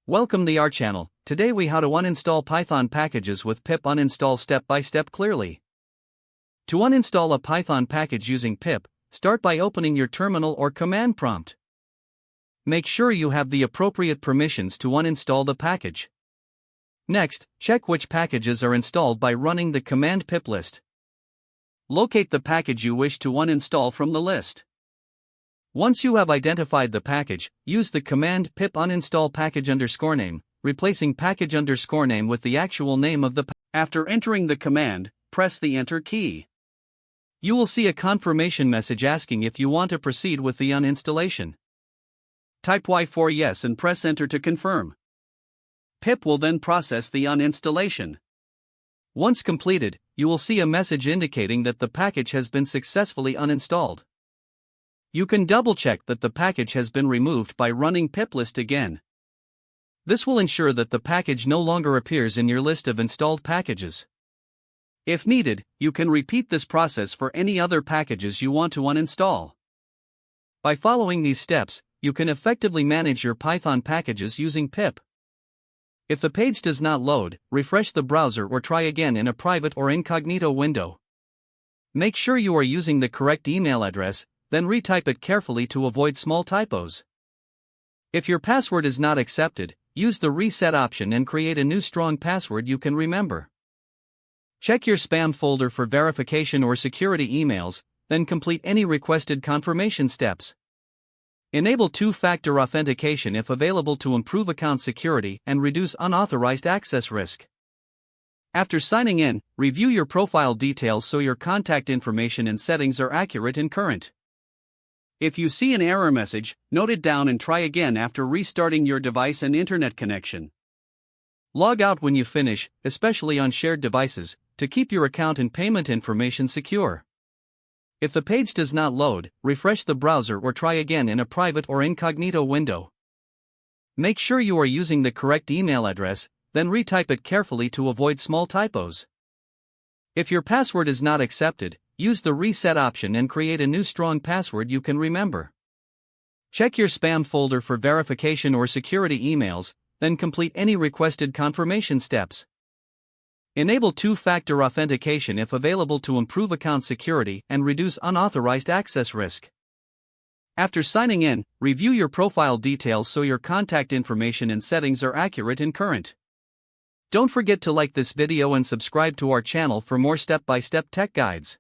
Welcome to our channel. Today we how to uninstall Python packages with pip uninstall step by step clearly. To uninstall a Python package using pip, start by opening your terminal or command prompt. Make sure you have the appropriate permissions to uninstall the package. Next, check which packages are installed by running the command pip list. Locate the package you wish to uninstall from the list. Once you have identified the package, use the command pip uninstall package_name, replacing package_name with the actual name of the package. After entering the command, press the Enter key. You will see a confirmation message asking if you want to proceed with the uninstallation. Type Y for yes and press Enter to confirm. Pip will then process the uninstallation. Once completed, you will see a message indicating that the package has been successfully uninstalled. You can double-check that the package has been removed by running piplist again. This will ensure that the package no longer appears in your list of installed packages. If needed, you can repeat this process for any other packages you want to uninstall. By following these steps, you can effectively manage your Python packages using pip. If the page does not load, refresh the browser or try again in a private or incognito window. Make sure you are using the correct email address, then retype it carefully to avoid small typos. If your password is not accepted, use the reset option and create a new strong password you can remember. Check your spam folder for verification or security emails, then complete any requested confirmation steps. Enable two-factor authentication if available to improve account security and reduce unauthorized access risk. After signing in, review your profile details so your contact information and settings are accurate and current. If you see an error message, note it down and try again after restarting your device and internet connection. Log out when you finish, especially on shared devices, to keep your account and payment information secure. If the page does not load, refresh the browser or try again in a private or incognito window. Make sure you are using the correct email address, then retype it carefully to avoid small typos. If your password is not accepted, use the reset option and create a new strong password you can remember. Check your spam folder for verification or security emails, then complete any requested confirmation steps. Enable two-factor authentication if available to improve account security and reduce unauthorized access risk. After signing in, review your profile details so your contact information and settings are accurate and current. Don't forget to like this video and subscribe to our channel for more step-by-step tech guides.